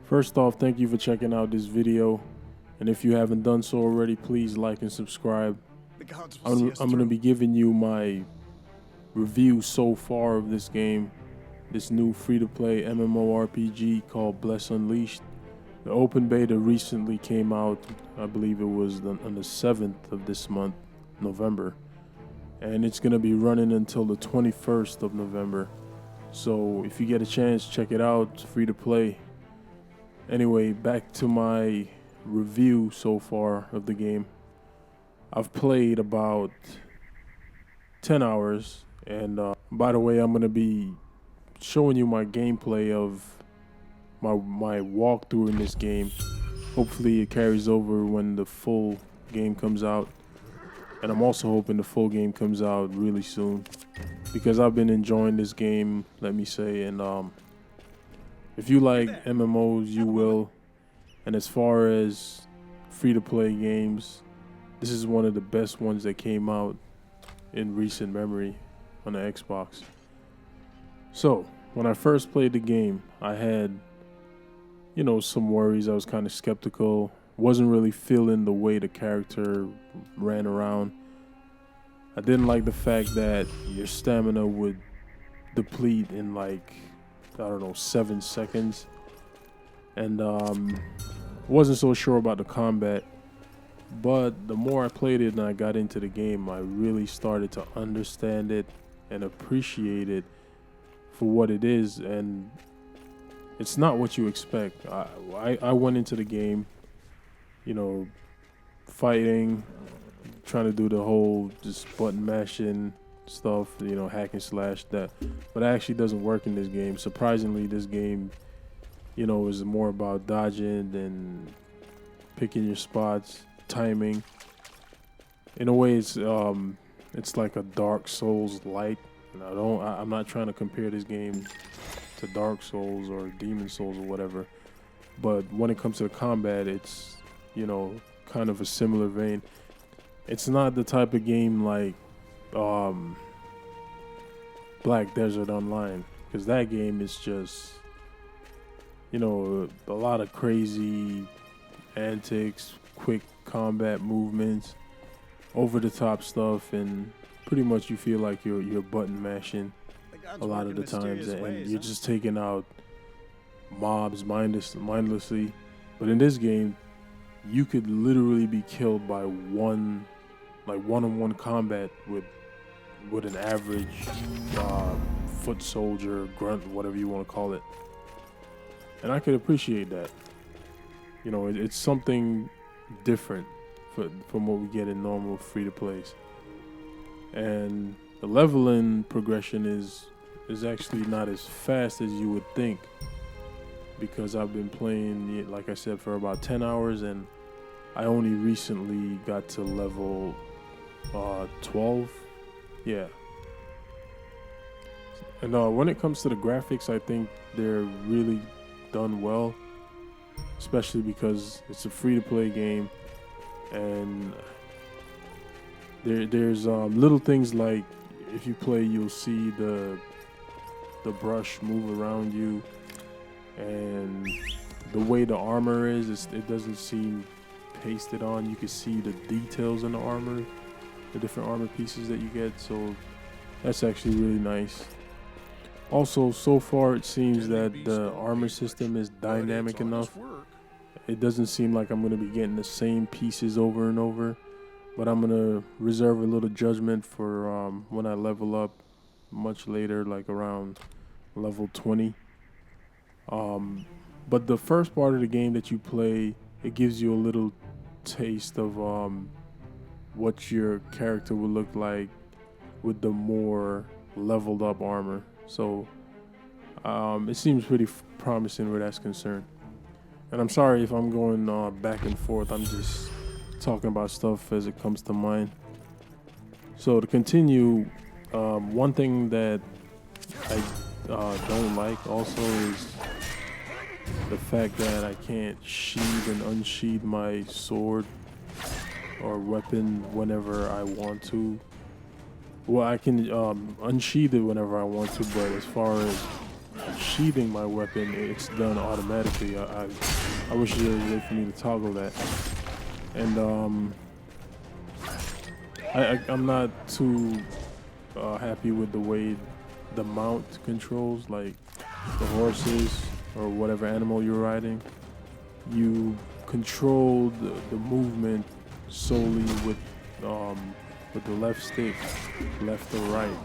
First off, thank you for checking out this video. And if you haven't done so already, please like and subscribe. I'm going to be giving you my review so far of this game, this new free-to-play MMORPG called Bless Unleashed. The open beta recently came out, I believe it was on the 7th of this month, November. And it's going to be running until the 21st of November. So if you get a chance, check it out. It's free to play. Anyway, back to my review so far of the game. I've played about 10 hours. And by the way, I'm going to be showing you my gameplay of my walkthrough in this game. Hopefully it carries over when the full game comes out. And I'm also hoping the full game comes out really soon, because I've been enjoying this game, let me say. And if you like MMOs, you will. And as far as free-to-play games, this is one of the best ones that came out in recent memory on the Xbox. So when I first played the game, I had, some worries. I was kind of skeptical. Wasn't really feeling the way the character ran around. I didn't like the fact that your stamina would deplete in 7 seconds. And wasn't so sure about the combat. But the more I played it and I got into the game, I really started to understand it and appreciate it for what it is. And it's not what you expect. I went into the game, fighting, trying to do the whole just button mashing stuff, hack and slash that. But it actually doesn't work in this game. Surprisingly, this game, is more about dodging than picking your spots, timing. In a way, it's like a Dark Souls light. And I'm not trying to compare this game to Dark Souls or Demon Souls or whatever. But when it comes to the combat, it's kind of a similar vein. It's not the type of game like Black Desert Online, because that game is just, a lot of crazy antics, quick combat movements, over the top stuff, and pretty much you feel like you're button mashing a lot of the times, and you're just taking out mobs mindlessly. But in this game, you could literally be killed by one-on-one combat with an average foot soldier, grunt, whatever you want to call it. And I could appreciate that. It's something different from what we get in normal free-to-plays. And the leveling progression is actually not as fast as you would think, because I've been playing, like I said, for about 10 hours, and I only recently got to level 12. Yeah. And when it comes to the graphics, I think they're really done well, especially because it's a free-to-play game, and there's little things like, if you play, you'll see the brush move around you, and the way the armor is, it doesn't seem pasted on. You can see the details in the armor, the different armor pieces that you get, so that's actually really nice. Also, so far it seems that the armor system is dynamic enough. It doesn't seem like I'm going to be getting the same pieces over and over, but I'm going to reserve a little judgment for when I level up much later, like around level 20. But the first part of the game that you play, it gives you a little taste of what your character will look like with the more leveled up armor. So it seems pretty promising where that's concerned. And I'm sorry if I'm going back and forth. I'm just talking about stuff as it comes to mind. So to continue, one thing that I don't like also is the fact that I can't sheathe and unsheathe my sword or weapon whenever I want to. Well, I can unsheath it whenever I want to, but as far as sheathing my weapon, it's done automatically. I wish there was a way for me to toggle that. And I'm not too happy with the way the mount controls, like the horses or whatever animal you're riding. You control the movement solely with the left stick, left or right.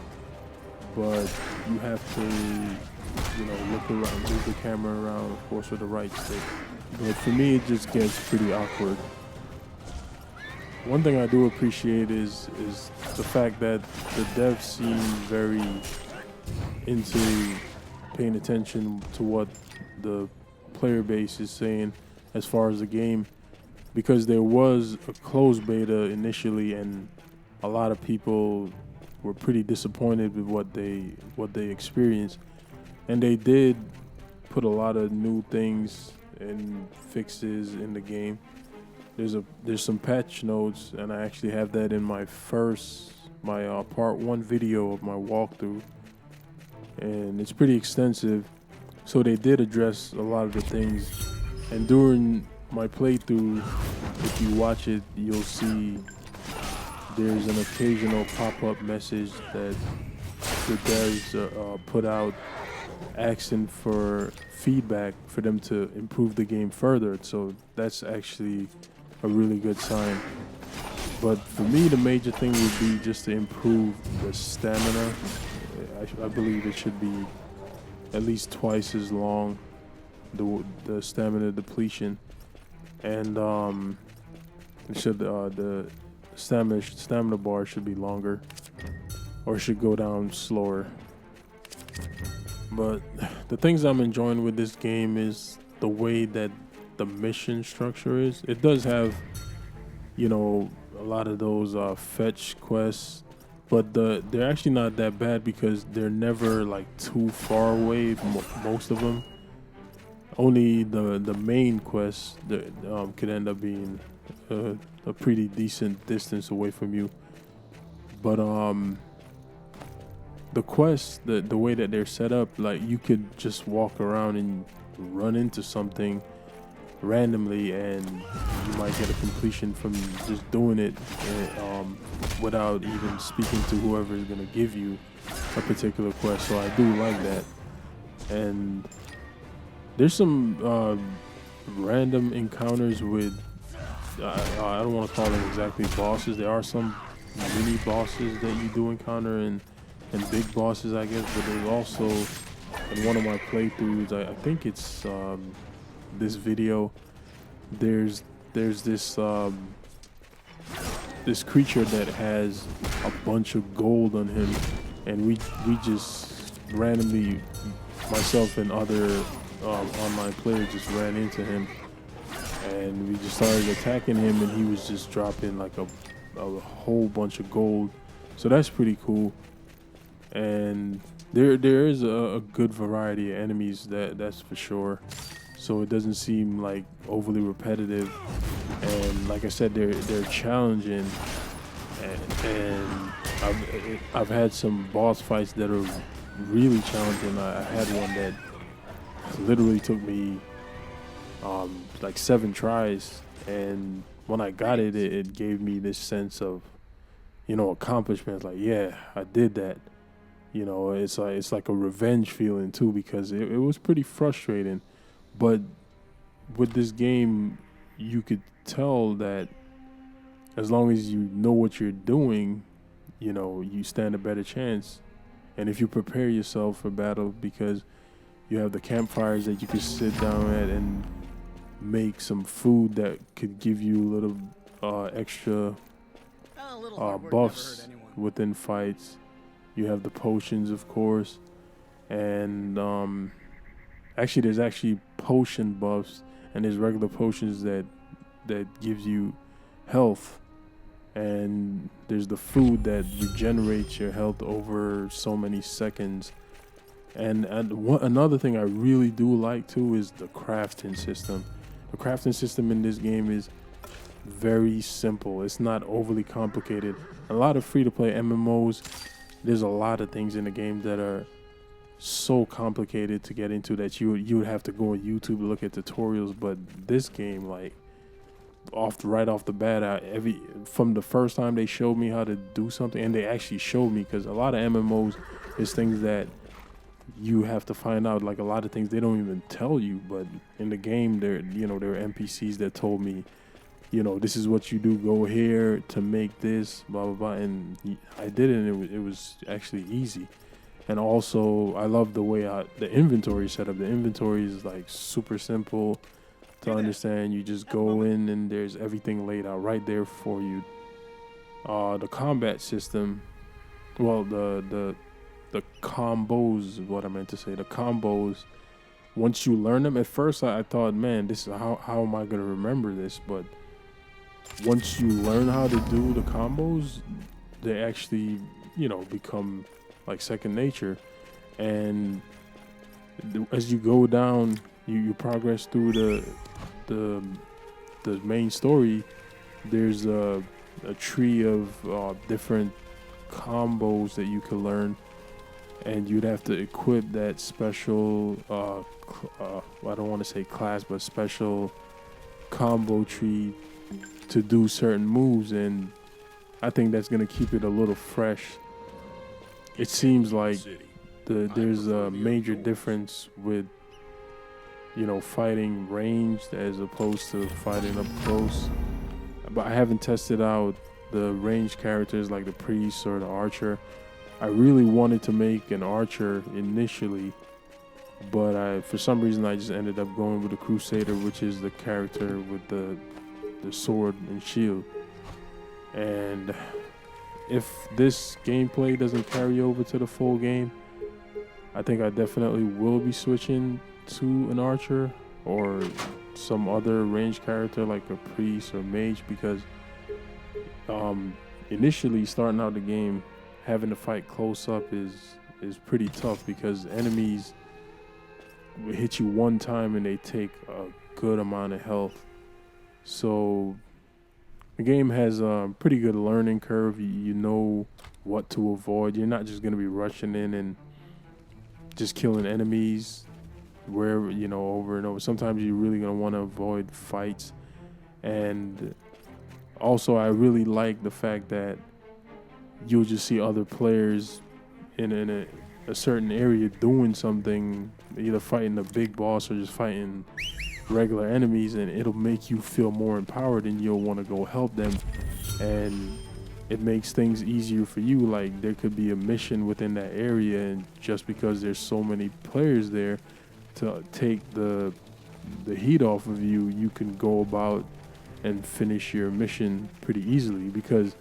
But you have to, look around, move the camera around, of course, with the right stick. But for me, it just gets pretty awkward. One thing I do appreciate is the fact that the devs seem very into paying attention to what the player base is saying as far as the game, because there was a closed beta initially, and a lot of people were pretty disappointed with what they experienced, and they did put a lot of new things and fixes in the game. There's some patch notes, and I actually have that in my part 1 video of my walkthrough, and it's pretty extensive. So they did address a lot of the things, and during my playthrough, if you watch it, you'll see there's an occasional pop-up message that the devs put out asking for feedback for them to improve the game further. So that's actually a really good sign. But for me, the major thing would be just to improve the stamina. I believe it should be at least twice as long, the stamina depletion, and it should the stamina bar should be longer, or should go down slower. But the things I'm enjoying with this game is the way that the mission structure is. It does have, a lot of those fetch quests, but they're actually not that bad because they're never like too far away. Most of them, only the main quests that could end up being a pretty decent distance away from you. But the quests, the way that they're set up, like you could just walk around and run into something randomly, and you might get a completion from just doing it without even speaking to whoever is going to give you a particular quest. So I do like that. And there's some random encounters with I don't want to call them exactly bosses. There are some mini bosses that you do encounter, and big bosses, I guess. But there's also, in one of my playthroughs, I think it's this video, there's this this creature that has a bunch of gold on him, and we just randomly, myself and other online players, just ran into him, and we just started attacking him, and he was just dropping like a whole bunch of gold. So that's pretty cool. And there is a good variety of enemies, that's for sure. So it doesn't seem like overly repetitive, and like I said, they're challenging, and I've had some boss fights that are really challenging. I had one that literally took me like 7 tries, and when I got it, it gave me this sense of accomplishment. Like, yeah, I did that. It's like a revenge feeling too, because it was pretty frustrating. But with this game, you could tell that as long as you know what you're doing, you stand a better chance. And if you prepare yourself for battle, because you have the campfires that you could sit down at and make some food that could give you a little extra buffs within fights. You have the potions, of course, and actually there's actually potion buffs, and there's regular potions that gives you health, and there's the food that regenerates your health over so many seconds. And another thing I really do like too is the crafting system. The crafting system in this game is very simple. It's not overly complicated. A lot of free-to-play MMOs, there's a lot of things in the game that are so complicated to get into that you would have to go on YouTube to look at tutorials. But this game, like right off the bat, from the first time they showed me how to do something, and they actually showed me, because a lot of MMOs is things that you have to find out. Like a lot of things they don't even tell you, but in the game there are NPCs that told me, this is what you do, go here to make this, blah blah blah, and I did it, and it was actually easy. And also I love the way the inventory is set up. The inventory is like super simple to understand. You just go in and there's everything laid out right there for you. The combat system, well, the combos is what I meant to say. The combos, once you learn them, at first I thought, man, this is how am I gonna remember this? But once you learn how to do the combos, they actually, become like second nature. And as you go down, you progress through the main story. There's a tree of different combos that you can learn, and you'd have to equip that special I don't want to say class, but special combo tree to do certain moves. And I think that's going to keep it a little fresh. It seems like there's a major difference with fighting ranged as opposed to fighting up close. But I haven't tested out the ranged characters like the priest or the archer. I really wanted to make an archer initially, but for some reason I just ended up going with the crusader, which is the character with the sword and shield. And if this gameplay doesn't carry over to the full game, I think I definitely will be switching to an archer or some other ranged character like a priest or mage, because initially starting out the game, having to fight close up is pretty tough, because enemies will hit you one time and they take a good amount of health. So the game has a pretty good learning curve. You know what to avoid. You're not just going to be rushing in and just killing enemies wherever, over and over. Sometimes you're really going to want to avoid fights. And also I really like the fact that you'll just see other players in a certain area doing something, either fighting a big boss or just fighting regular enemies, and it'll make you feel more empowered and you'll want to go help them. And it makes things easier for you. Like there could be a mission within that area, and just because there's so many players there to take the heat off of you, you can go about and finish your mission pretty easily, because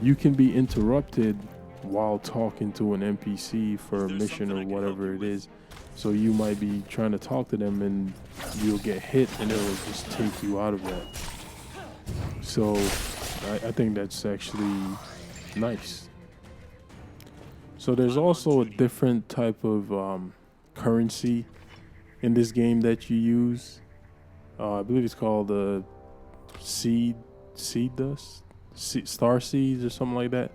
you can be interrupted while talking to an NPC for a mission or whatever it is. So you might be trying to talk to them and you'll get hit and it'll just take you out of that. So I think that's actually nice. So there's also a different type of currency in this game that you use. I believe it's called seed dust, star seeds or something like that.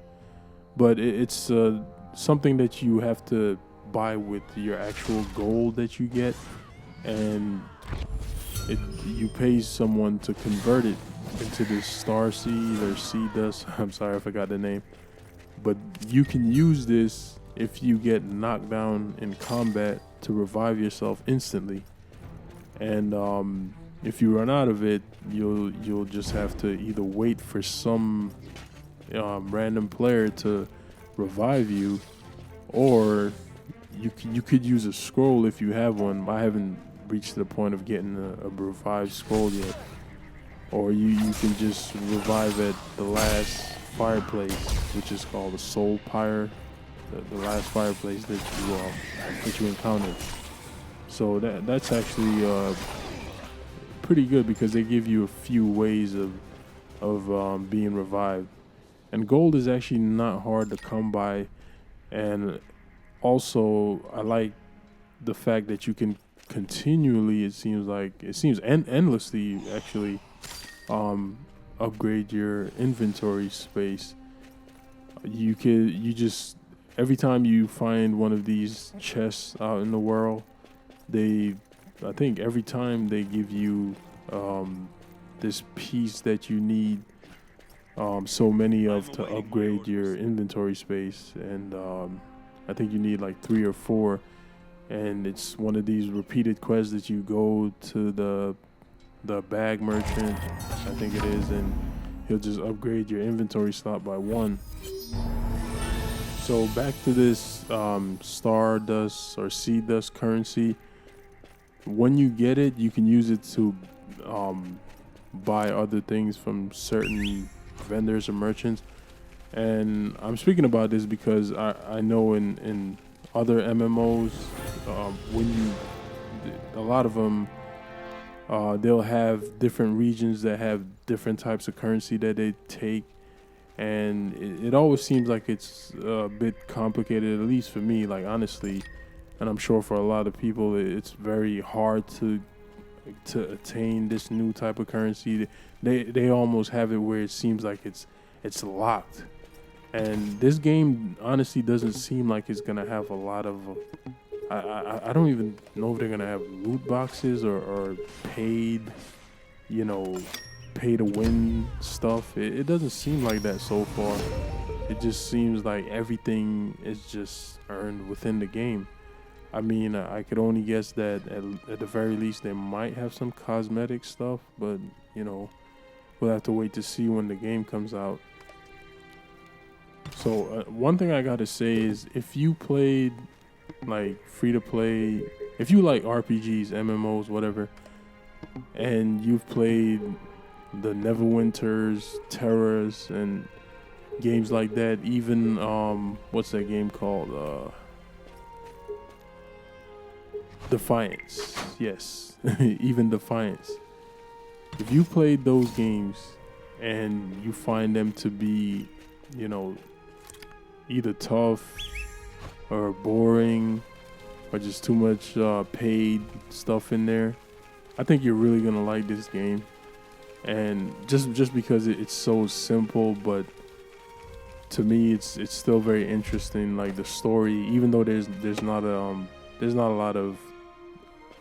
But it's something that you have to buy with your actual gold that you get, and you pay someone to convert it into this star seed or seed dust. I'm sorry, I forgot the name. But you can use this if you get knocked down in combat to revive yourself instantly. And if you run out of it, you'll just have to either wait for some random player to revive you, or you could use a scroll if you have one. I haven't reached the point of getting a revived scroll yet. Or you can just revive at the last fireplace, which is called the soul pyre, the last fireplace that you encountered. So that's actually pretty good, because they give you a few ways of being revived. And gold is actually not hard to come by. And also I like the fact that you can continually, it seems endlessly actually, upgrade your inventory space. You just every time you find one of these chests out in the world, I think every time they give you this piece that you need so many of to upgrade your inventory space, and I think you need like 3 or 4, and it's one of these repeated quests that you go to the bag merchant, I think it is, and he'll just upgrade your inventory slot by 1. So back to this Stardust or Seed Dust currency. When you get it, you can use it to buy other things from certain vendors or merchants. And I'm speaking about this because I know in other MMOs, a lot of them, they'll have different regions that have different types of currency that they take. And it always seems like it's a bit complicated, at least for me, like honestly, and I'm sure for a lot of people, it's very hard to attain this new type of currency. They almost have it where it seems like it's locked. And this game honestly doesn't seem like it's gonna have a lot of. I don't even know if they're gonna have loot boxes or paid, pay to win stuff. It doesn't seem like that so far. It just seems like everything is just earned within the game. I mean, I could only guess that at the very least they might have some cosmetic stuff, but we'll have to wait to see when the game comes out. So one thing I gotta say is, if you played like free to play, if you like RPGs, MMOs, whatever, and you've played the Neverwinters, Terras, and games like that, even what's that game called? Defiance. Yes, even Defiance. If you played those games and you find them to be, either tough or boring or just too much paid stuff in there, I think you're really gonna like this game. And just because it's so simple, but to me it's still very interesting. Like the story, even though there's not a lot of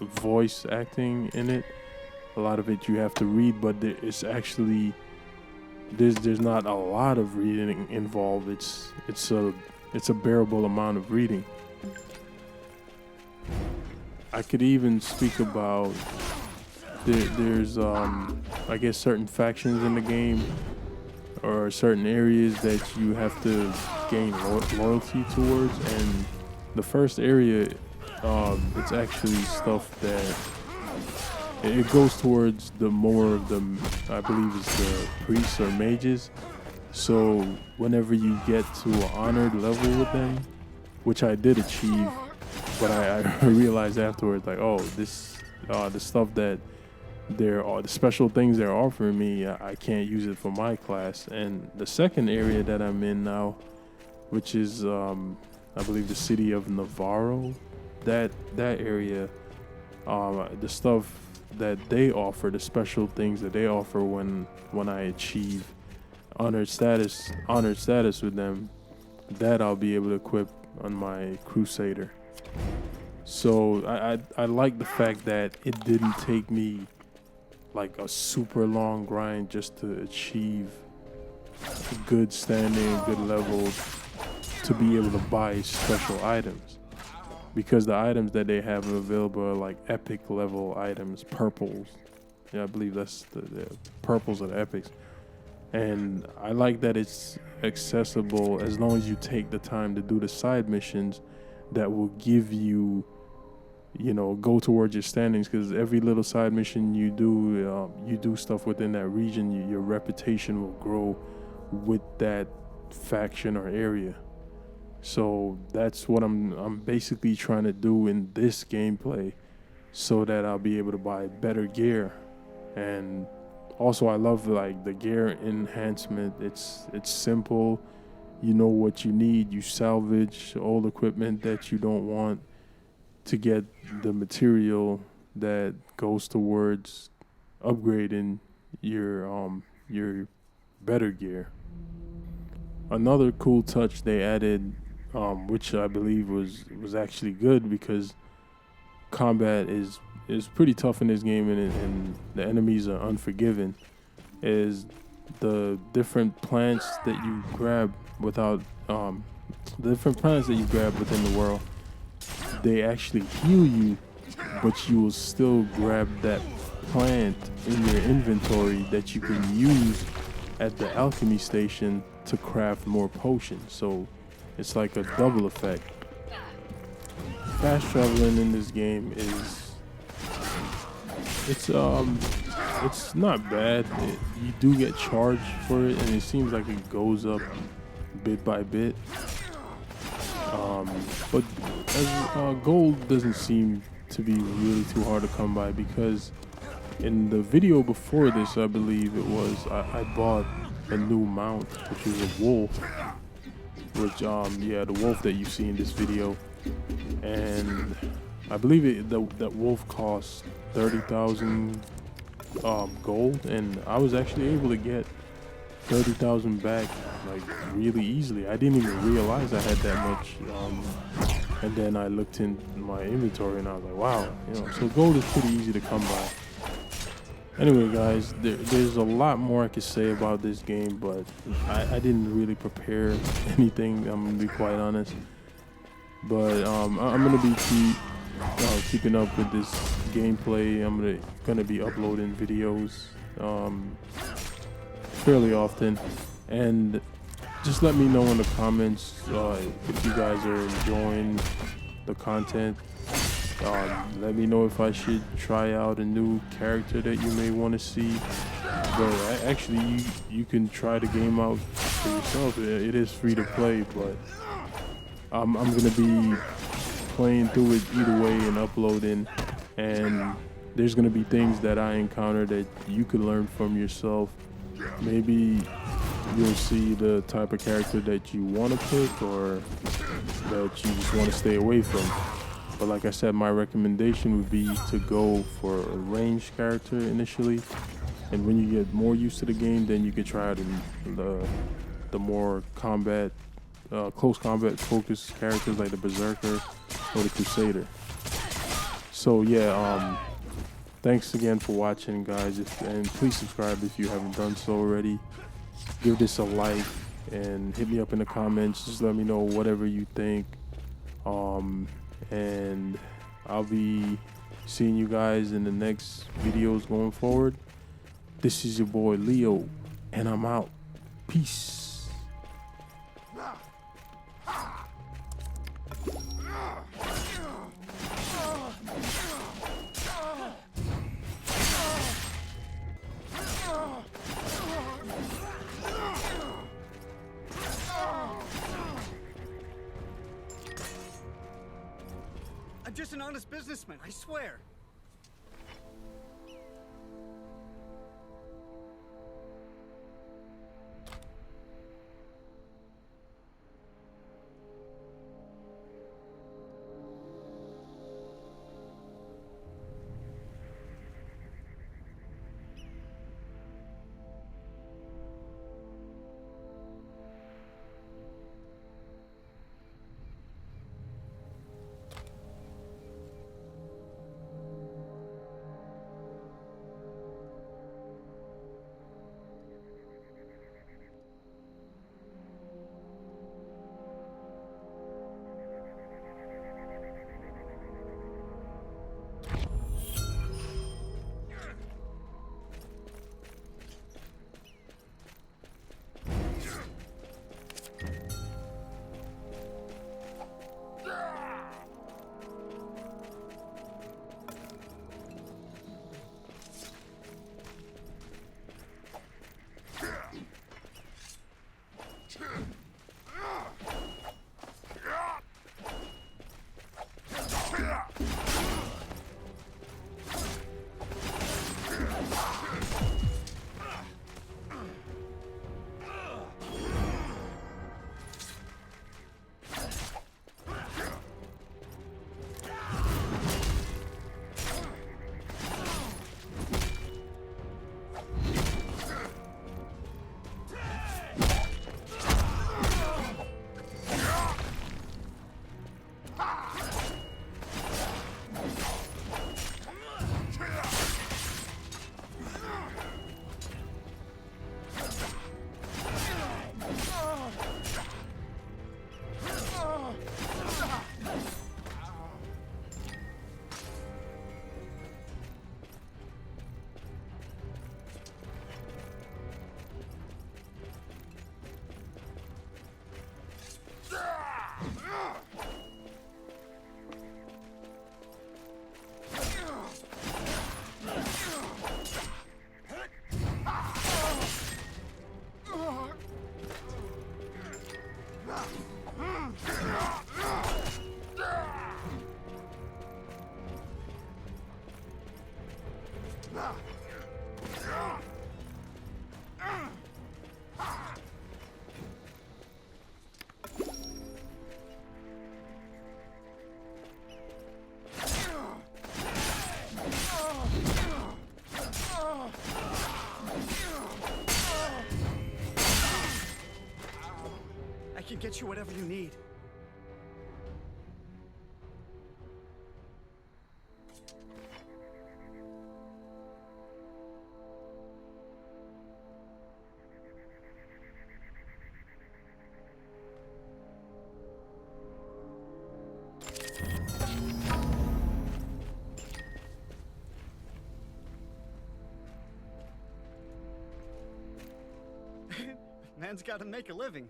voice acting in it, a lot of it you have to read, but it's actually there's not a lot of reading involved. It's a bearable amount of reading. I could even speak about there's I guess certain factions in the game or certain areas that you have to gain loyalty towards, and the first area, it's actually stuff that it goes towards the more of the, I believe it's the priests or mages. So whenever you get to an honored level with them, which I did achieve, but I realized afterwards, like, oh, the stuff that the special things they're offering me, I can't use it for my class. And the second area that I'm in now, which is I believe the city of Navarro, that area, the stuff that they offer, the special things that they offer when I achieve honored status with them, that I'll be able to equip on my Crusader. So I like the fact that it didn't take me like a super long grind just to achieve a good standing, good level to be able to buy special items. Because the items that they have available are like epic level items, purples. Yeah, I believe that's the purples are the epics. And I like that it's accessible as long as you take the time to do the side missions that will give you, go towards your standings. Because every little side mission you do stuff within that region, your reputation will grow with that faction or area. So that's what I'm basically trying to do in this gameplay, so that I'll be able to buy better gear. And also I love like the gear enhancement. It's simple. You know what you need. You salvage old equipment that you don't want to get the material that goes towards upgrading your better gear. Another cool touch they added which I believe was actually good because combat is pretty tough in this game, and the enemies are unforgiving. Is the different plants that you grab without the different plants that you grab within the world, they actually heal you, but you will still grab that plant in your inventory that you can use at the alchemy station to craft more potions. So it's like a double effect. Fast traveling in this game it's not bad. You do get charged for it, and it seems like it goes up bit by bit. But gold doesn't seem to be really too hard to come by because in the video before this, I believe it was, I bought a new mount, which is a wolf. Which yeah, the wolf that you see in this video, and I believe that wolf costs 30,000 gold, and I was actually able to get 30,000 back like really easily. I didn't even realize I had that much, and then I looked in my inventory and I was like, wow, so gold is pretty easy to come by. Anyway, guys, there's a lot more I could say about this game, but I didn't really prepare anything. I'm gonna be quite honest, but I'm gonna be keeping up with this gameplay. I'm gonna be uploading videos fairly often, and just let me know in the comments if you guys are enjoying the content. Let me know if I should try out a new character that you may want to see. But actually, you can try the game out for yourself. It is free to play, but I'm gonna be playing through it either way and uploading. And there's gonna be things that I encounter that you could learn from yourself. Maybe you'll see the type of character that you want to pick or that you just want to stay away from. But like I said, my recommendation would be to go for a ranged character initially, and when you get more used to the game, then you can try out the more close combat focused characters like the Berserker or the Crusader. So yeah, thanks again for watching, guys, and please subscribe if you haven't done so already. Give this a like and hit me up in the comments. Just let me know whatever you think. And I'll be seeing you guys in the next videos going forward. This is your boy Leo, and I'm out. Peace. I'm just an honest businessman, I swear. I can get you whatever you need. Man's got to make a living.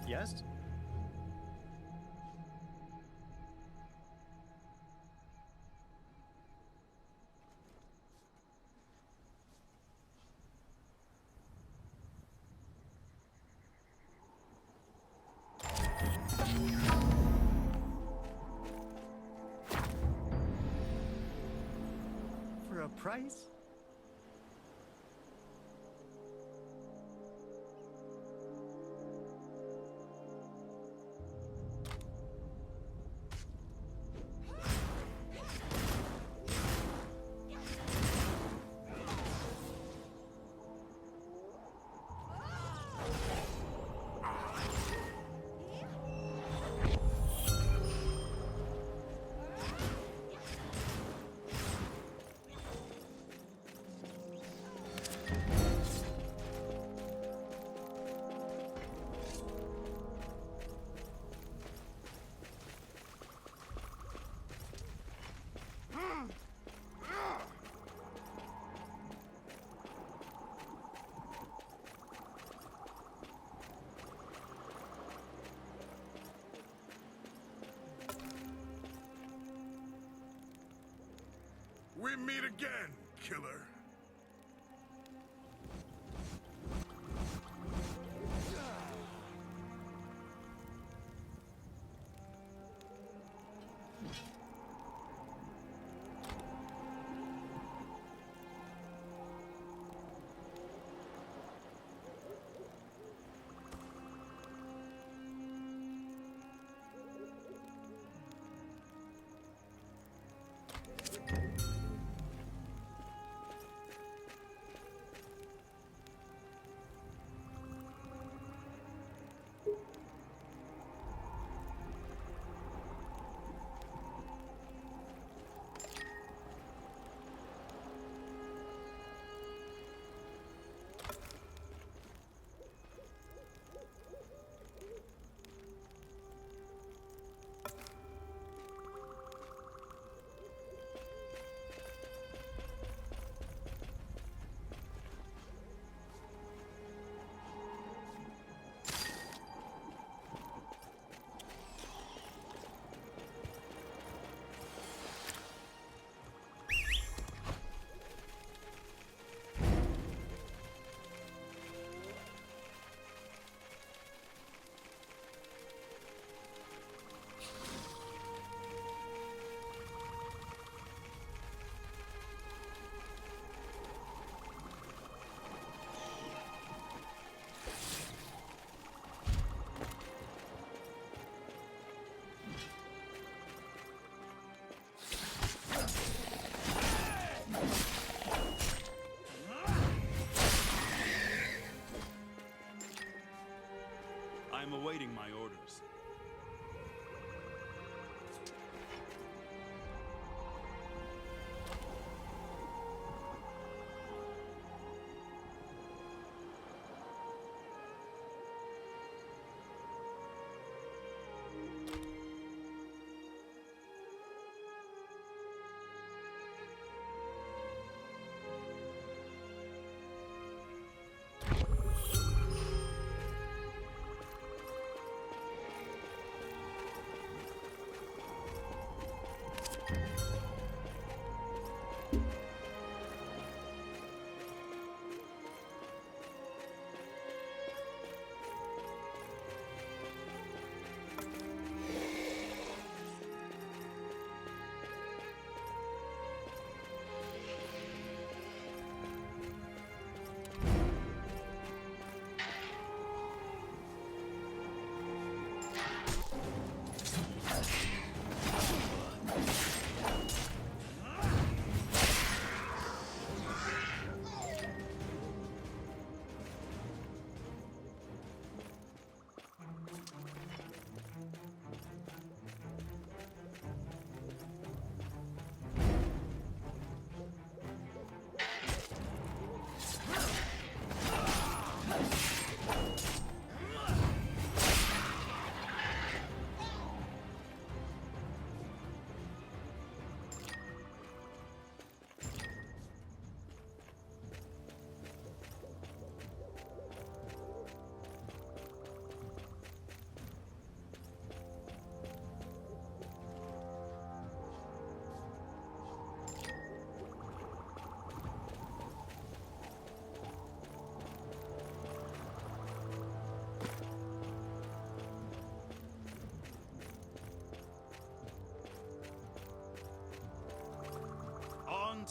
Yes? For a price? We meet again, killer.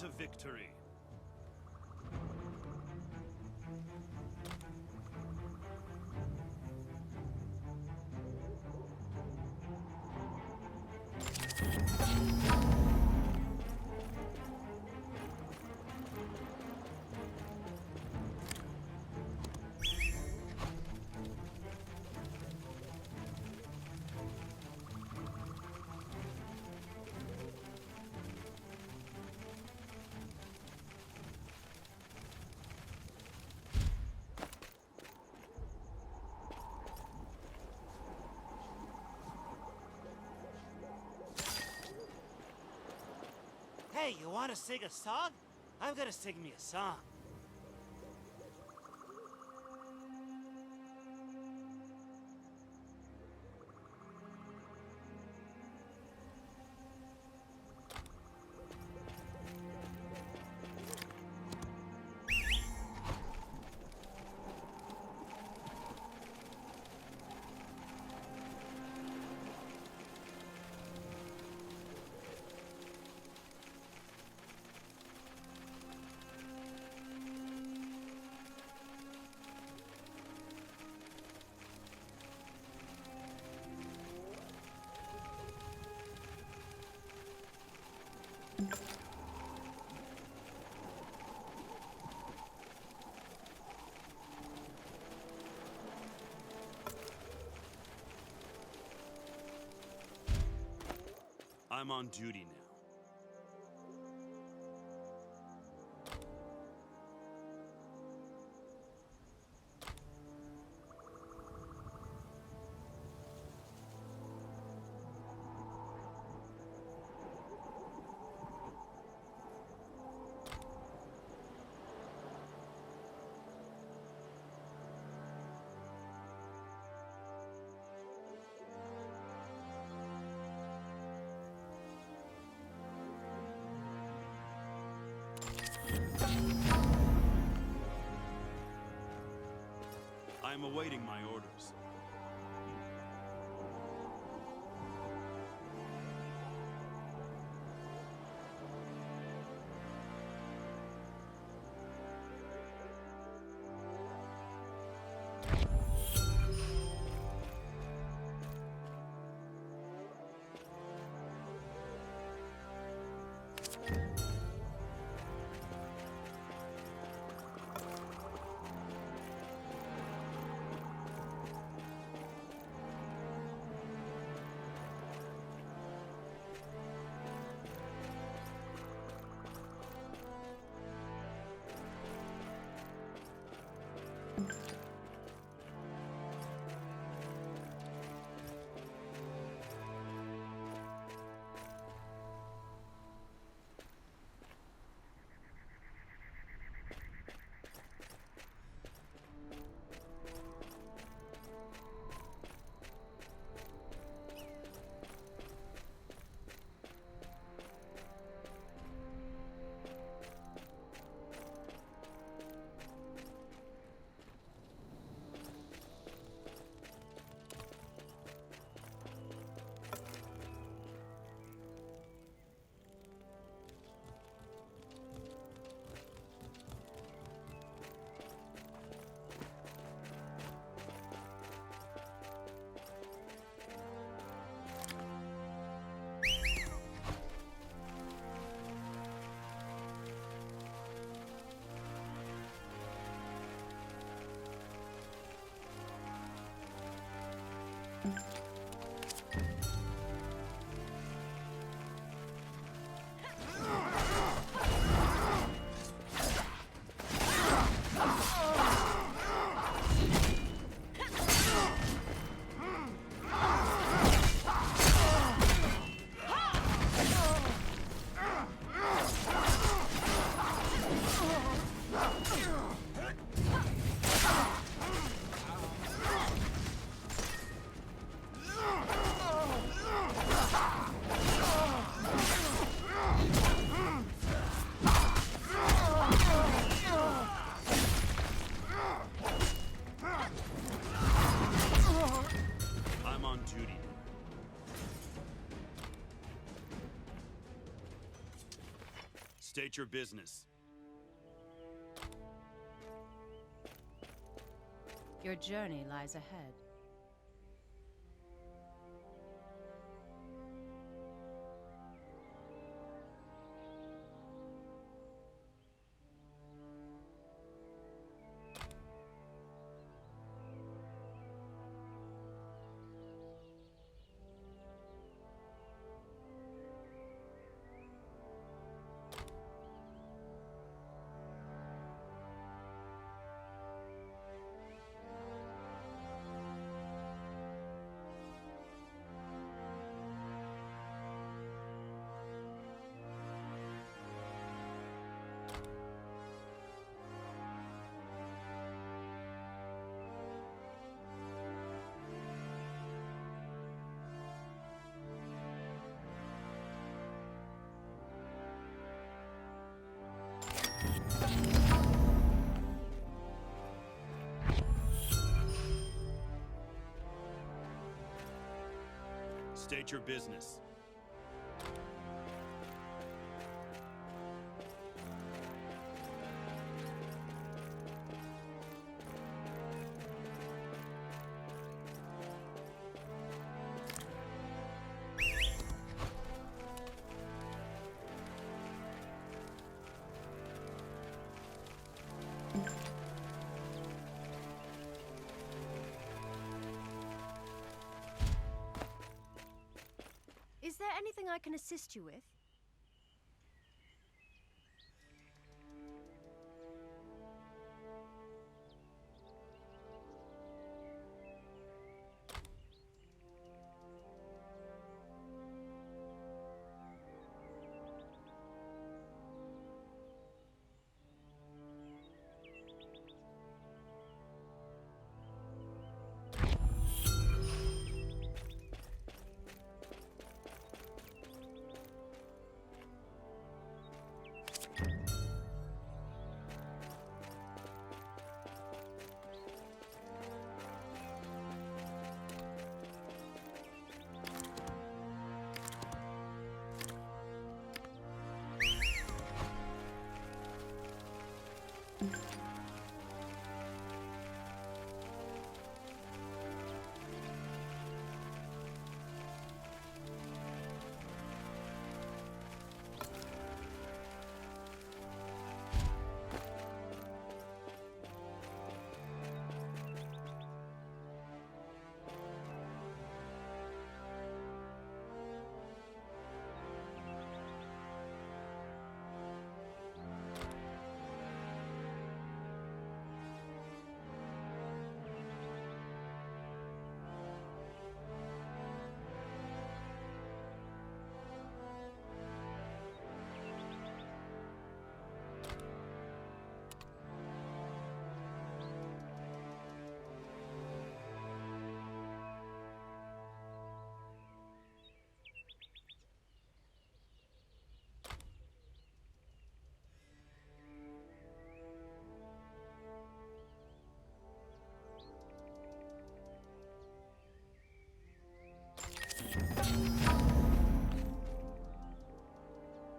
to victory. Hey, you want to sing a song? I'm gonna sing me a song. I'm on duty now. I'm awaiting my orders. State your business. Your journey lies ahead. State your business. Is there anything I can assist you with?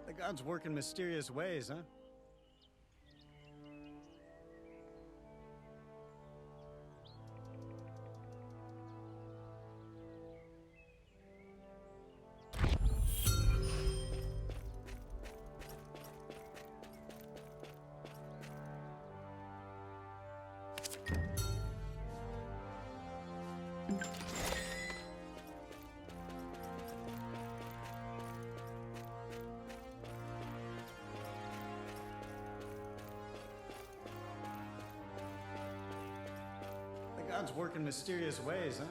The gods work in mysterious ways, huh? The gods work in mysterious ways, huh?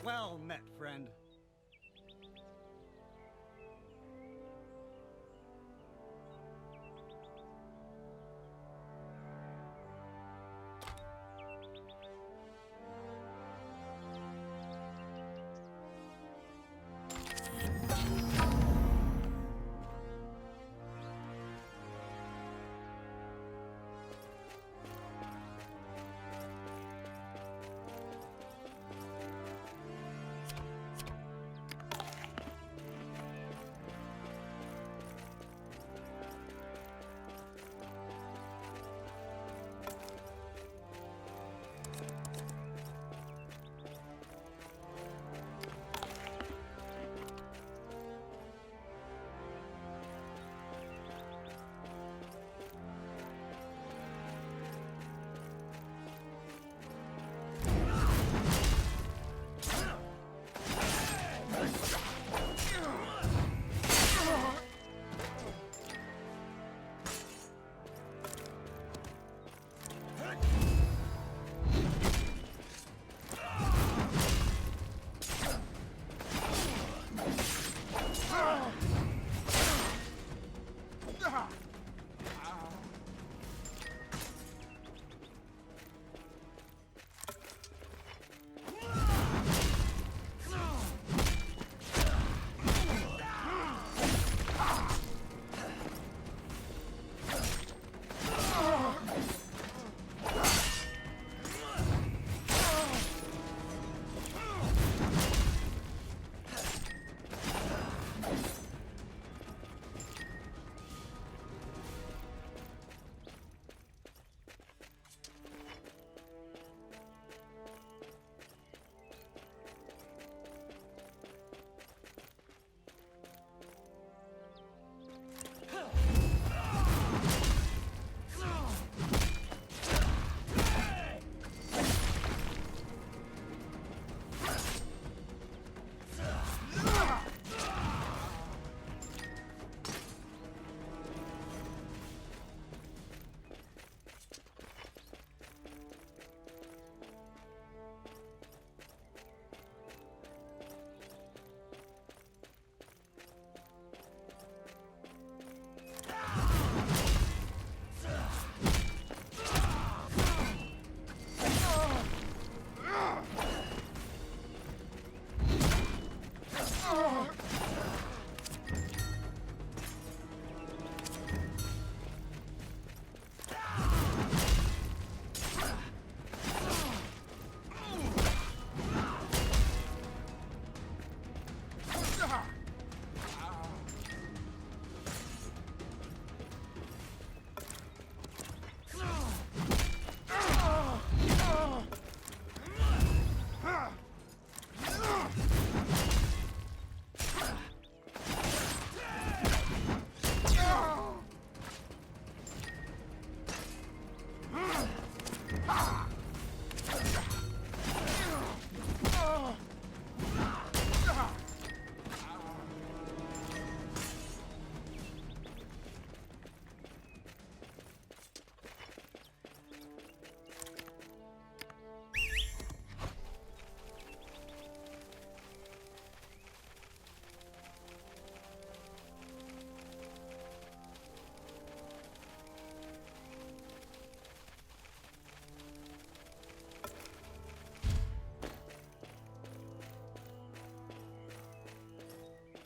Well met, friend.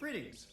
Greetings.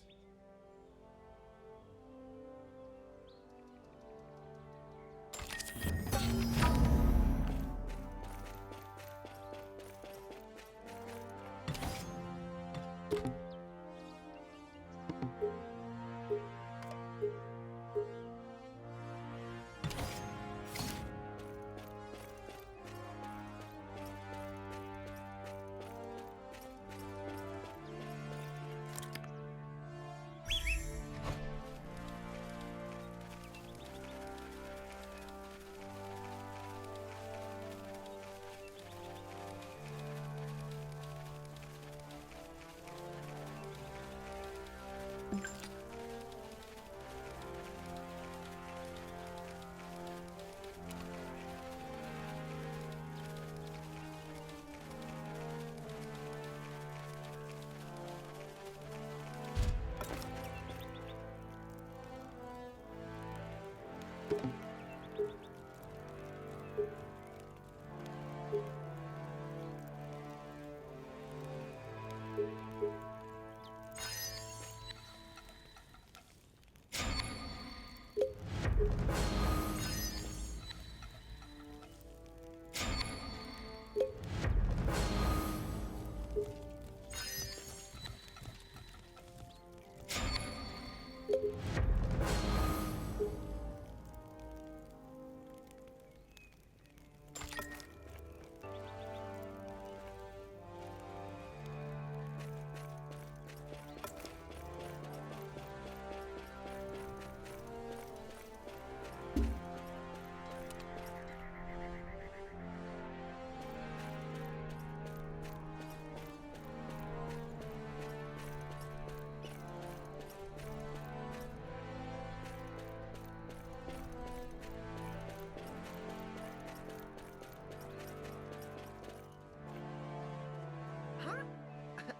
Huh?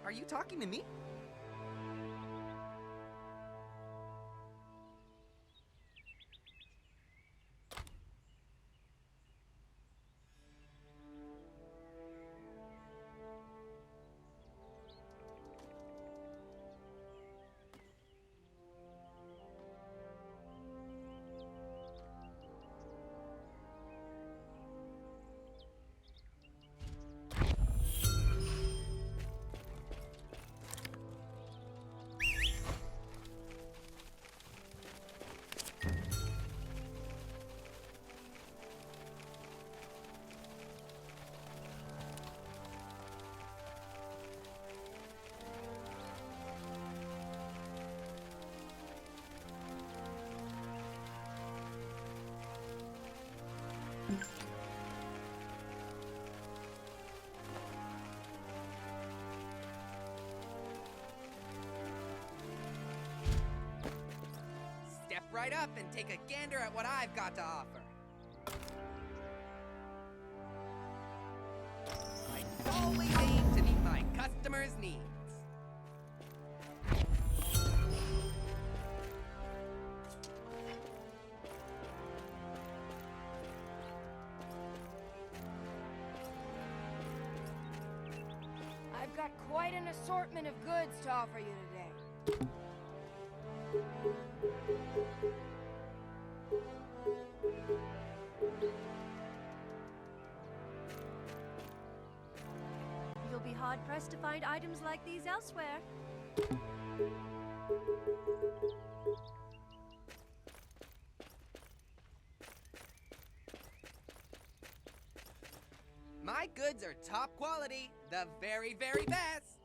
Are you talking to me? Step right up and take a gander at what I've got to offer. I always aim to meet my customers' needs. I've got quite an assortment of goods to offer you today. You'll be hard-pressed to find items like these elsewhere. My goods are top quality, the very, very best.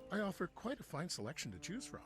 I offer quite a fine selection to choose from.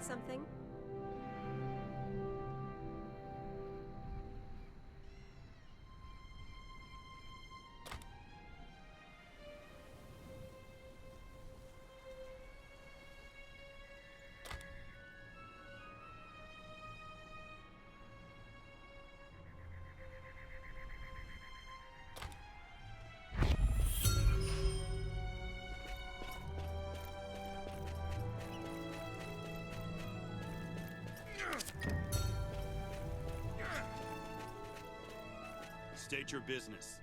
something? State your business.